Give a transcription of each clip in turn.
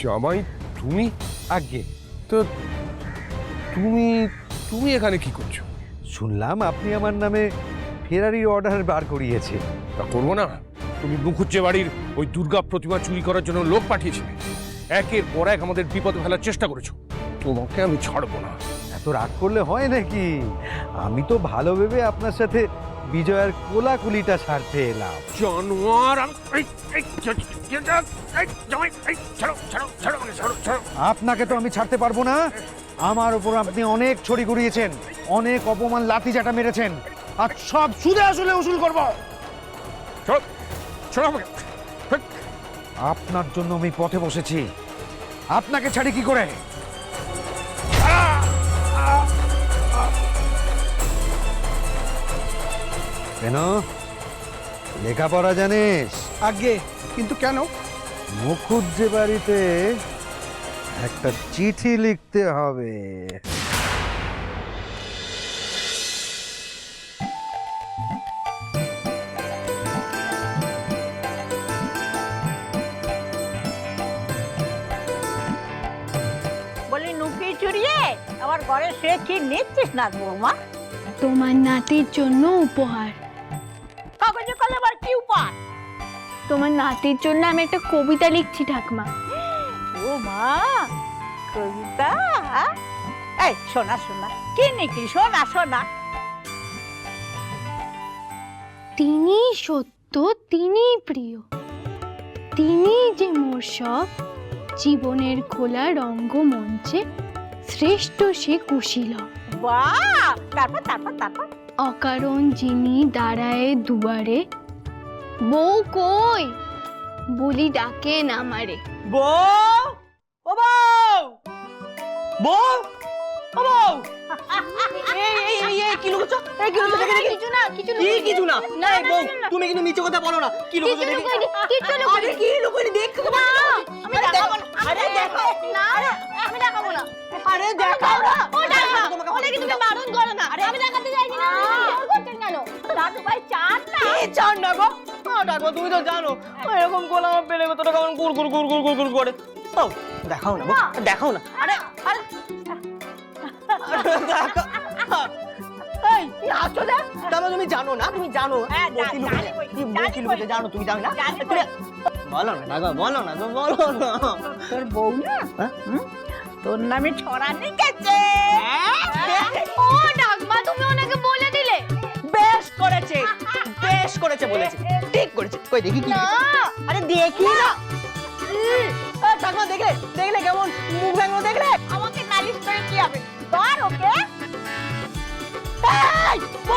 জামাই তুমি? আগে তো তুমি তুমি এখানে কি করছো? শুনলাম আপনি আমার নামে ফেরারির অর্ডার বার করিয়েছে। তা করবো না? তুমি মুখুজ্জে বাড়ির ওই দুর্গা প্রতিমা চুরি করার জন্য লোক পাঠিয়েছিলে, একের পর এক আমাদের বিপদে ফেলার চেষ্টা করেছো। তোমাকে আমি ছাড়বো না। এত রাগ করলে হয় নাকি? আমি তো ভালো ভেবে আপনার সাথে বিজয়ের কোলাকুলিটা সারতে এলাম। জানোয়ার! আপনাকে তো আমি ছাড়তে পারবো না। আমার উপর আপনি অনেক ছড়ি ঘুরিয়েছেন, অনেক অপমান লাথি চাটা মেরেছেন, আর সব সুদে আসলে উসুল করব। আপনার জন্য আমি পথে বসেছি, আপনাকে ছাড়ি কি করে? কেন লেখাপড়া জানিস? আগে কিন্তু কেন? মুখুজ্জে বাড়িতে একটা চিঠি লিখতে হবে। বলি নুকি চুরিয়ে আমার ঘরে সে কি নিচ্ছিস না বৌমা? তোমার নাতির জন্য উপহার। কাগজে কলমে আবার কি উপহার? তোমার নাতির জন্য আমি একটা কবিতা লিখছি ঠাকমা। ও মা, কবিতা? এই শোনা শোনা, কি নাকি শোনা শোনা। তিনি সত্য, তিনি প্রিয়, তিনি যে মোর সব, জীবনের খোলা রঙ্গমঞ্চে শ্রেষ্ঠ সে কুশীলব। বাহ! তারপর তারপর তারপর অকারণ যিনি দাঁড়ায় দুয়ারে, বউ কই বলি ডাকেন আমারে। বউ! ও বউ! বউ! ও বউ! এই কি লুকোছো? এই কি লুকোছো? দেখি কিছু না, কিছু না, কিছু না। না, এই বউ, না, না, না। তুমি কিন্তু মিথ্যে কথা বলো না। কি লুকোছো দেখি? আরে কি লুকোনি দেখো না। আমি দেখাবো না। আরে দেখো। না, আমি দেখাবো না। আরে দেখাও না। ও দেখাও। তোমাকে ওলে কিন্তু তুমি বারণ করো না। আমি দেখাতে চাইনি না। তুমি করছেন কেন? দাদু ভাই চান না? কি চান না গো? ডাকো, তুমি তো জানো এরকম গোলাম পেলে তোরা কেমন গুড় গুড় গুড় গুড় গুড় গুড় করে। ও দেখাও না গো, দেখাও না। আরে আরে দেখো। এই কি হাসছো দেখ? তাহলে তুমি জানো না, তুমি জানো হ্যাঁ, মতি লুকোছে। জানি বই, কি জানি মতি লুকোছে বই। জানো, তুমি জানো না? জানি তুমি বলো না গো, বলো না তো, বলো না। তোর বউ না তোর নামে ছড়া লিখেছে। ও ডাকমা, তুমি ওনাকে বলে দিলে। বেশ করেছে, বেশ করেছে বলেছে, ঠিক করেছে। কই দেখি কি লিখেছে? আরে দেখি না। ঠাকুমা দেখলে, দেখলে কেমন মুখ ভেঙো দেখলে? আমাকে নালিশ করে কি হবে? ধর ওকে। এই, বউ!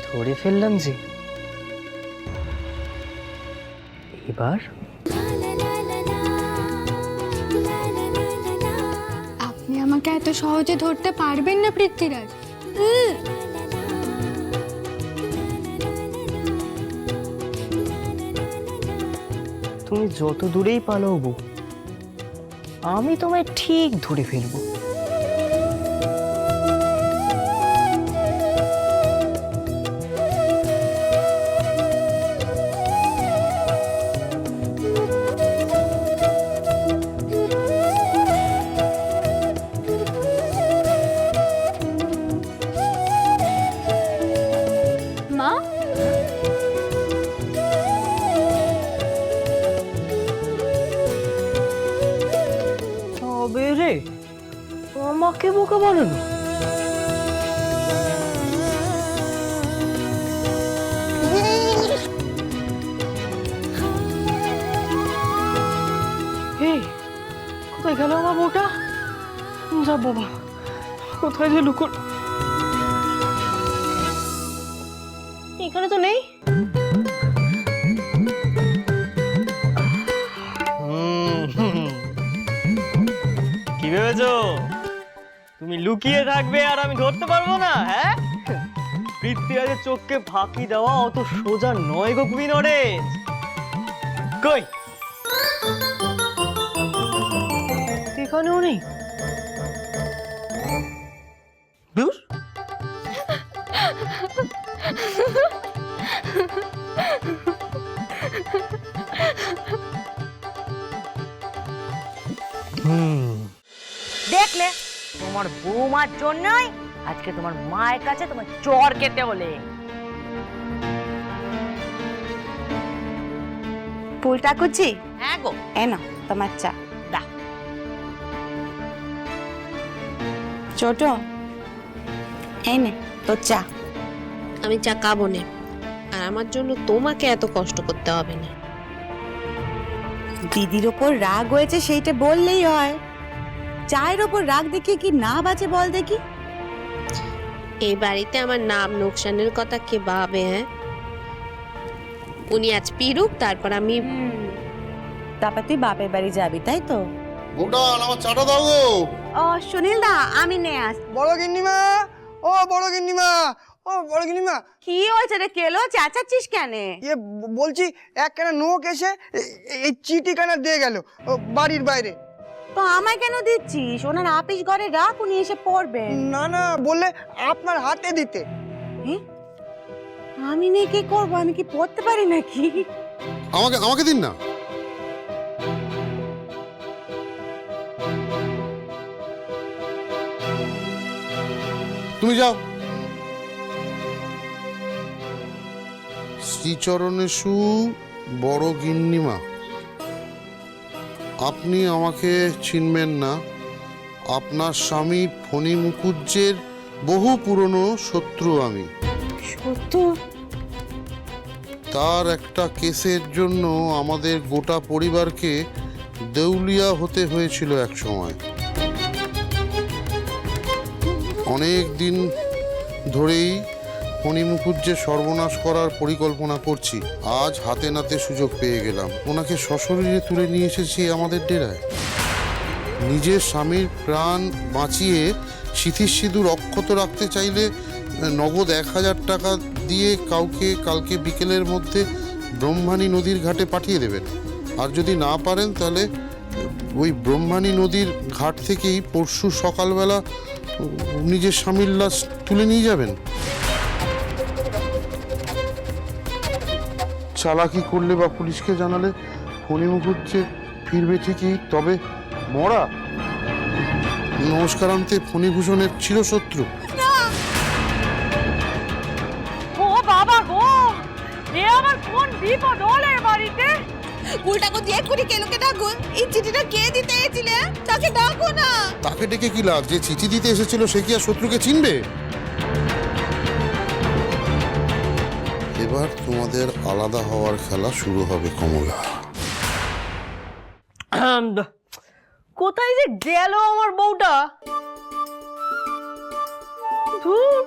ধরে ফেললাম যে। এবার আপনি আমাকে এত সহজে ধরতে পারবেন না পৃথ্বীরাজ। তুমি যত দূরেই পালাও বউ, আমি তোমায় ঠিক ধরে ফেলবো। মা, তবে রে, আমাকে বোকা বানানো। এই কোথায় গেল আমার বউটা? যা বাবা, কোথায় যে লুকো। এখানে তো নেই। কি ভেবেছো তুমি লুকিয়ে থাকবে আর আমি ধরতে পারবো না? হ্যাঁ, পৃথ্বীরাজের চোখকে ফাঁকি দেওয়া অত সোজা নয় গো কুইন অরেঞ্জ। কই এখানেও নেই। দেখলে তোমার বৌমার জন্যই আজকে তোমার মায়ের কাছে তোমার চর খেতে হলে। ফুলটা কুচি হ্যাঁ গো, এনো তোমার চা। দা। ছোট এই নে তোর চা। আমি চা খাবো না, আর আমার জন্য তোমাকে এত কষ্ট করতে হবে না। দিদির ওপর রাগ হয়েছে সেইটা বললেই হয়। চায়ের ওপর রাগ দেখিয়ে কি না বাজে বল দেখি। এই বাড়িতে আমার নাম নোকসানের কথা কে ভাবে? হ্যাঁ, উনি আজ পিরুক, তারপর আমি তারপর তুই বাপের বাড়ি যাবি তাই তো? ভুটান আমার চাটা দাও গো। ও সুনীল দা, আমি নিয়ে আস। বড় গিন্নিমা, ও বড় গিন্নিমা, ও বড় গিন্নিমা, কি হয়েছে রে? কেলো চেঁচাচ্ছিস কেন? বলছি এক কেনা নোক এসে এই চিঠিখানা দিয়ে গেল বাড়ির বাইরে। তো আমায় কেন দিচ্ছিস? ওনার আপিস ঘরে রাখ, উনি এসে পড়বেন। না না, বললে আপনার হাতে দিতে। আমি নিয়ে কি করবো? আমি কি পড়তে পারি নাকি? আমাকে আমাকে দিন না। তুমি যাও। শ্রীচরণেশু বড় গিন্নিমা, আপনি আমাকে চিনবেন না। আপনার স্বামী ফণী মুখুজ্জের বহু পুরনো শত্রু আমি। শত্রু? তার একটা কেসের জন্য আমাদের গোটা পরিবারকে দেউলিয়া হতে হয়েছিল এক সময়। অনেক দিন ধরেই ফণী মুখুজ্জের সর্বনাশ করার পরিকল্পনা করছি। আজ হাতে নাতে সুযোগ পেয়ে গেলাম। ওনাকে সশরীরে তুলে নিয়ে এসেছি আমাদের ডেরায়। নিজের স্বামীর প্রাণ বাঁচিয়ে সিথির সিঁদুর অক্ষত রাখতে চাইলে নগদ 1000 টাকা দিয়ে কাউকে কালকে বিকেলের মধ্যে ব্রহ্মাণী নদীর ঘাটে পাঠিয়ে দেবেন। আর যদি না পারেন তাহলে ওই ব্রহ্মাণী নদীর ঘাট থেকেই পরশু সকালবেলা নিজের স্বামীর লাশ তুলে নিয়ে যাবেন। চালাকি করলে বা পুলিশকে জানালে ফণী মুখুজ্জে ফিরবে ঠিকই, তবে মরা। নমস্কারান্তে ফণীভূষণের চিরশত্রু। ও বাবা গো, এ আমার কোন বিপদ হলো এ বাড়িতে? ফুলটাকে দিয়ে কুড়ি কেলোকে ডাকো। এই চিঠিটা কে দিতে এসেছিলে? তাকে ডাকো না। তাকে ডেকে কি লাভ? যে চিঠি দিতে এসেছিল সে কি আর শত্রুকে চিনবে? এবার তোমাদের আলাদা হওয়ার খেলা শুরু হবে কমলা। কোথায় যে গেল আমার বউটা? ধুর,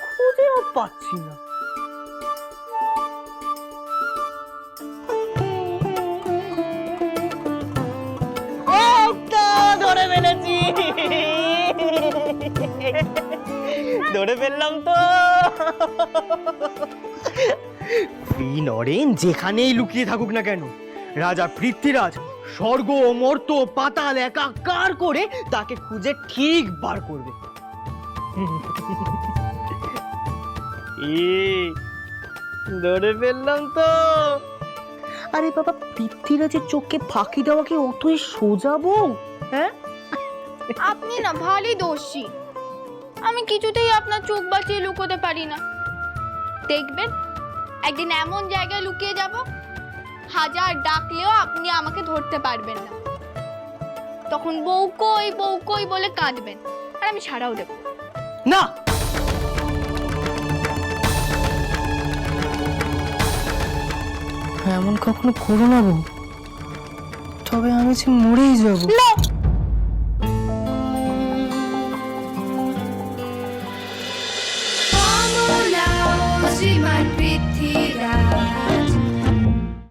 খুঁজেও পাচ্ছি না। ধরে ফেলেছি, ধরে ফেললাম তো। নরেন যেখানেই লুকিয়ে থাকুক না কেন, রাজা পৃথ্বীরাজ স্বর্গ মর্ত পাতাল একাকার করে তাকে খুঁজে ঠিক বার করবে। ধরে ফেললাম তো। আরে বাবা, পৃথ্বীরাজের চোখে ফাঁকি দেওয়া কি অতই সোজা বউ? হ্যাঁ, আপনি না ভারী দোষী। আমি কিছুতেই আপনার চোখ বাঁচিয়ে লুকোতে পারি না। দেখবেন একদিন এমন জায়গায় লুকিয়ে যাব, হাজার ডাকলেও আপনি আমাকে ধরতে পারবেন না। তখন বউ কই বলে কাঁদবেন, আর আমি ছাড়াও দেব না। এমন কখনো করো না বউ, তবে আমি যে মরেই যাব।